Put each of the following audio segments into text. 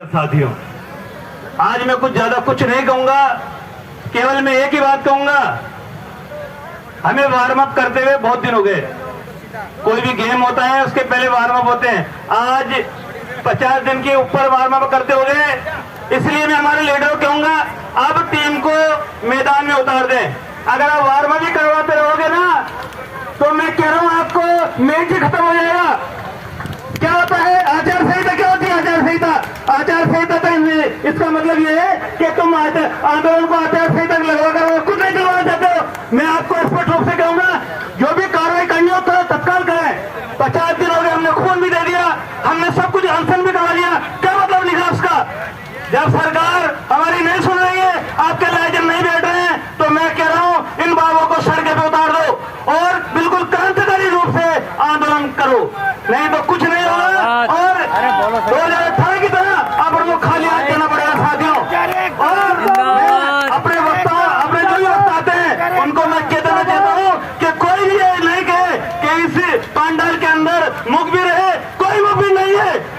साथियों, आज मैं कुछ ज्यादा कुछ नहीं कहूंगा, केवल मैं एक ही बात कहूंगा। हमें वार्म अप करते हुए बहुत दिन हो गए। कोई भी गेम होता है उसके पहले वार्म अप होते हैं। आज 50 दिन के ऊपर वार्म अप करते हो गए, इसलिए मैं हमारे लीडर को कहूंगा अब टीम को मैदान में उतार दें। अगर आप वार्म अप ही करवाते रहोगे ना तो मैं कह रहा हूं आपको मैच ही खत्म हो जाएगा। क्या होता है आचार संहिता? क्या होती है आचार संहिता? आचार संहिता तो इसका मतलब ये है कि तुम आंदोलन को आचार संहिता लगवा कर कुछ नहीं करवाना चाहते हो। मैं आपको स्पष्ट रूप से कहूंगा जो भी कार्रवाई करनी हो तो तत्काल करें। 50 दिन हो गए, हमने खून भी दे दिया, हमने सब कुछ अनशन भी करवा लिया। क्या मतलब निकला उसका? जब सरकार हमारी नहीं सुन रही है, आपके लाइजन नहीं बैठ रहे हैं, तो मैं कह रहा हूं इन बाबों को सड़क पे उतार दो और बिल्कुल क्रांतिकारी रूप से आंदोलन करो, नहीं तो कुछ नहीं होगा। और 2018 की तरह अब उनको खाली हाथ देना पड़ेगा साथियों। और अपने वक्ता, अपने जो भी वक्त आते हैं उनको मैं कह देना चाहता हूँ कि कोई भी ये नहीं कहे कि इस पंडाल के अंदर मुखबिर है, कोई मुखबिर नहीं है।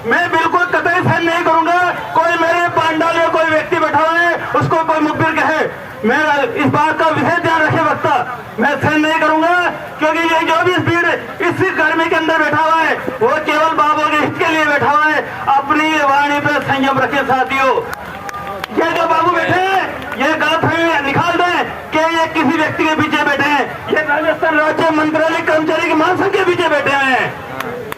मैं बिल्कुल कतई सहन नहीं करूंगा कोई मेरे पंडाल में कोई व्यक्ति बैठा हुआ है उसको कोई मुखबिर कहे। मैं इस बात का विशेष ध्यान रखे वक्ता, मैं सहन नहीं करूंगा, क्योंकि ये जो भी भीड़ इसी गर्मी के अंदर बैठा हुआ है वो केवल बाबू के हित के लिए बैठा हुआ है। अपनी वाणी पर संयम रखे साथियों। ये जो बाबू बैठे हैं ये गलतफहमी निकाल दें कि ये किसी व्यक्ति के पीछे बैठे हैं। ये राजस्थान राज्य मंत्रालय कर्मचारी के महासंघ के पीछे बैठे हैं,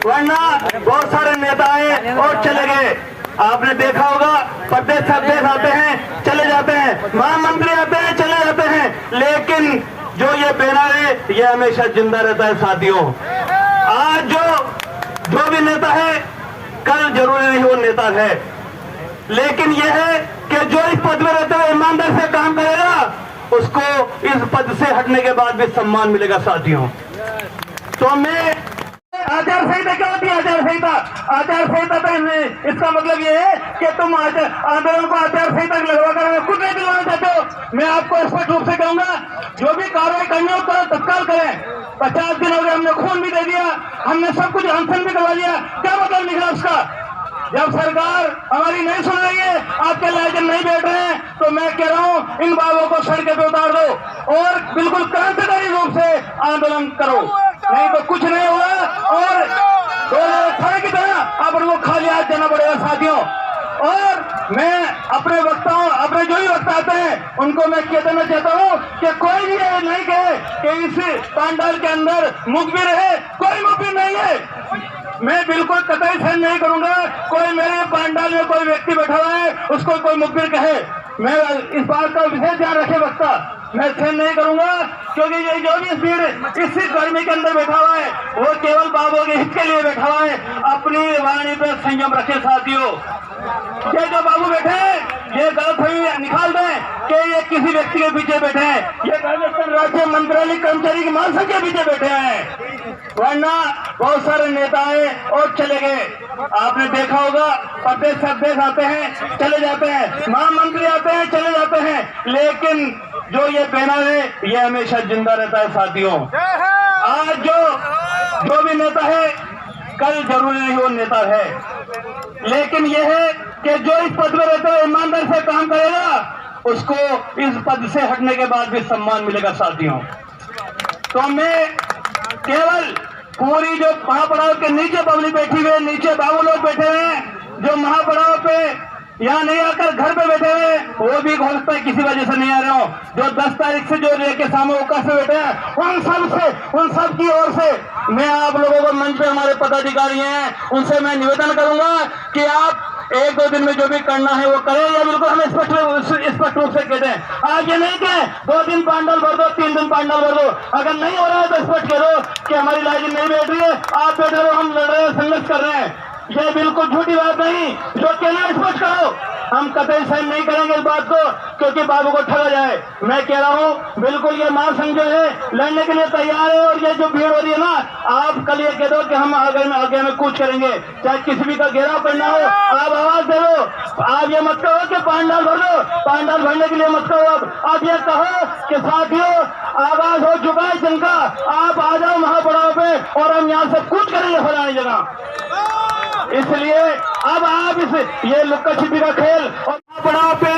वरना बहुत सारे नेता आए और चले गए। आपने देखा होगा प्रदेश अध्यक्ष आते हैं चले जाते हैं, महामंत्री आते हैं चले जाते हैं, लेकिन जो ये बैनर है ये हमेशा जिंदा रहता है साथियों। आज जो भी नेता है कल जरूरी नहीं वो नेता है, लेकिन यह है कि जो इस पद में रहते हुए ईमानदार से काम करेगा उसको इस पद से हटने के बाद भी सम्मान मिलेगा साथियों। तो मैं आचार संहिता क्या होती है? आचार संहिता, आचार संहिता तो इसका मतलब ये है कि तुम आंदोलन को आचार संहिता लगवा कर कुछ नहीं दिलवाना चाहते हो। मैं आपको स्पष्ट रूप से कहूंगा जो भी कार्रवाई करनी हो तो तत्काल करें। 50 दिन हो गए, हमने खून भी दे दिया, हमने सब कुछ अनशन भी करवा लिया। क्या मतलब निकला उसका? जब सरकार हमारी नहीं सुन रही है, आपके लाइजन नहीं बैठ रहे हैं, तो मैं कह रहा हूं इन बाबों को सड़क पे उतार दो और बिल्कुल क्रांतिकारी रूप से आंदोलन करो, नहीं तो कुछ नहीं होगा। और 2018 की तरह अब उनको खाली हाथ देना पड़ेगा साथियों। और मैं अपने वक्ताओं, अपने जो भी वक्त आते हैं उनको मैं कह देना चाहता हूँ कि कोई भी ये नहीं कहे कि इस पंडाल के अंदर मुखबिर है, कोई मुखबिर नहीं है। मैं बिल्कुल कतई सहन नहीं करूंगा कोई मेरे पंडाल में कोई व्यक्ति बैठा हुआ है उसको कोई मुखबिर कहे। मैं इस बात का विशेष ध्यान रखे वक्ता, मैं सहन नहीं करूंगा, क्योंकि ये जो भी भीड़ इसी गर्मी के अंदर बैठा हुआ है वो केवल बाबू के हित के लिए बैठा हुआ है। अपनी वाणी पर संयम रखे साथियों। ये जो बाबू बैठे हैं ये गलतफहमी निकाल दें कि ये किसी व्यक्ति के पीछे बैठे हैं। ये राजस्थान राज्य मंत्रालय कर्मचारी के महासंघ के पीछे बैठे हैं, वरना बहुत सारे नेता आए और चले गए। आपने देखा होगा प्रदेश अध्यक्ष आते हैं चले जाते हैं, महामंत्री आते हैं चले जाते हैं, लेकिन जो ये बैनर है ये हमेशा जिंदा रहता है साथियों। आज जो भी नेता है कल जरूरी नहीं वो नेता है, लेकिन यह है कि जो इस पद में रहते हुए ईमानदार से काम करेगा उसको इस पद से हटने के बाद भी सम्मान मिलेगा साथियों। तो मैं केवल पूरी जो महापड़ाव के नीचे पब्लिक बैठी हुई है, नीचे बाबू लोग बैठे हुए हैं, जो महापड़ाव पे यहाँ नहीं आकर घर पे बैठे हुए वो भी हो सकता है किसी वजह से नहीं आ रहे हो, जो 10 तारीख से जो लेके सामने औकात से बैठे हैं उन सब की ओर से मैं आप लोगों को मंच पे हमारे पदाधिकारी हैं उनसे मैं निवेदन करूंगा कि आप 1-2 दिन में जो भी करना है वो करें, या बिल्कुल हमें स्पष्ट रूप से कहते हैं। आज ये नहीं कि 2 दिन पंडाल भर दो, 3 दिन पंडाल भर दो। अगर नहीं हो रहा है तो स्पष्ट करो कि हमारी लाइजन नहीं बैठ रही है, आप बैठ रहे हो, हम लड़ रहे हैं, संघर्ष कर रहे हैं। ये बिल्कुल झूठी बात नहीं, जो कहना स्पष्ट करो। हम कतई सहन नहीं करेंगे इस बात को, क्योंकि बाबू को ठगा जाए। मैं कह रहा हूँ बिल्कुल ये महासंघ जो है लड़ने के लिए तैयार है, और ये जो भीड़ हो रही है ना, आप कल ये कह दो कि हम आगे में कूच करेंगे, चाहे किसी भी का घेराव करना हो, आप आवाज दे दो। आप ये मत कहो कि पंडाल भर दो, पंडाल भरने के लिए मत कहो। आप ये कहो कि साथियों आवाज हो चुका है जिनका, आप आ जाओ महापड़ाव पे और हम यहाँ से कूच करेंगे फलानी जगह। इसलिए अब आप ये लुक्का छिपी का खेल और पड़ाव पे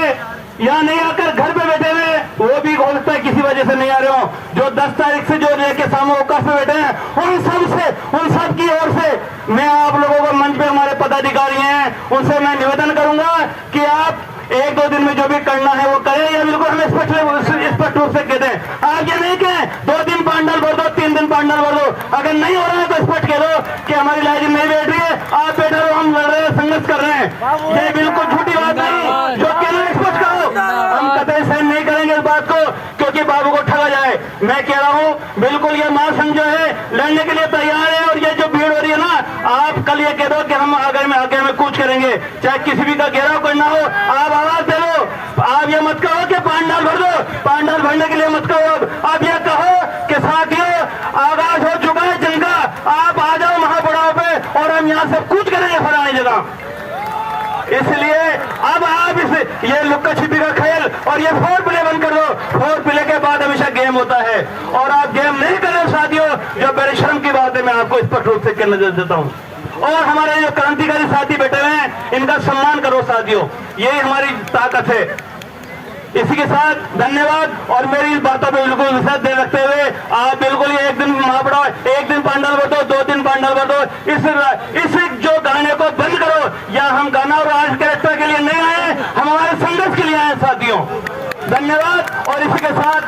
यहाँ नहीं आकर घर पे बैठे हुए, वो भी हो सकता है किसी वजह से नहीं आ रहे हो, जो 10 तारीख से जो लेके सामने अवकाश में बैठे हैं, उन सब की ओर से मैं आप लोगों को मंच पे हमारे पदाधिकारी हैं उनसे मैं निवेदन करूंगा कि आप 1-2 दिन में जो भी करना है वो करें, या बिल्कुल हम स्पष्ट रूप से कहते हैं। आप ये नहीं कहें 2 दिन पांडाल भर दो, 3 दिन पांडाल भर दो, अगर नहीं हो रहा है तो स्पष्ट कह दो कि हमारी लाइजिंग नहीं बैठ रही है, आप बैठे रहो, हम लड़ रहे हैं, संघर्ष कर रहे हैं। ये बिल्कुल झूठी बात नहीं, जो कहना स्पष्ट करो। हम कतई सहन नहीं करेंगे इस बात को, क्योंकि बाबू को ठगा जाए। मैं कह रहा हूँ बिल्कुल ये महासंघ जो है लड़ने के लिए तैयार है, और ये जो भीड़ हो रही है ना, आप कल ये कह दो कि हम आगे में कूच करेंगे, चाहे किसी भी का घेराव करना हो, आप आवाज दे दो। आप ये मत कहो कि पांडाल भर दो, पांडाल भरने के लिए मत कहो। आप ये कहो कि साथियों आगाज हो चुका है जंग का, आप आ जाओ महापड़ाव पे और हम यहाँ से कूच करेंगे फलानी जगह। इसलिए अब आप ये लुक्का छिपी का खेल और ये 4 प्ले बंद कर दो। 4 प्ले के बाद हमेशा गेम होता है, और आप गेम नहीं कर रहे साथियों, जो बड़े शर्म की बात है, मैं आपको स्पष्ट रूप से कहना देता हूँ। और हमारे जो क्रांतिकारी साथी बैठे हुए हैं, इनका सम्मान करो साथियों, यही हमारी ताकत है। इसी के साथ धन्यवाद, और मेरी इस बातों पर बिल्कुल विश्वास दे रखते हुए आप बिल्कुल ये 1 दिन महापड़ाव, 1 दिन पांडाल भर दो, 2 दिन पांडाल भर दो, इस जो गाने को बंद करो। या हम गाना और आज कैरेक्टर के लिए नहीं आए, हम हमारे संघर्ष के लिए आए साथियों। धन्यवाद, और इसी के साथ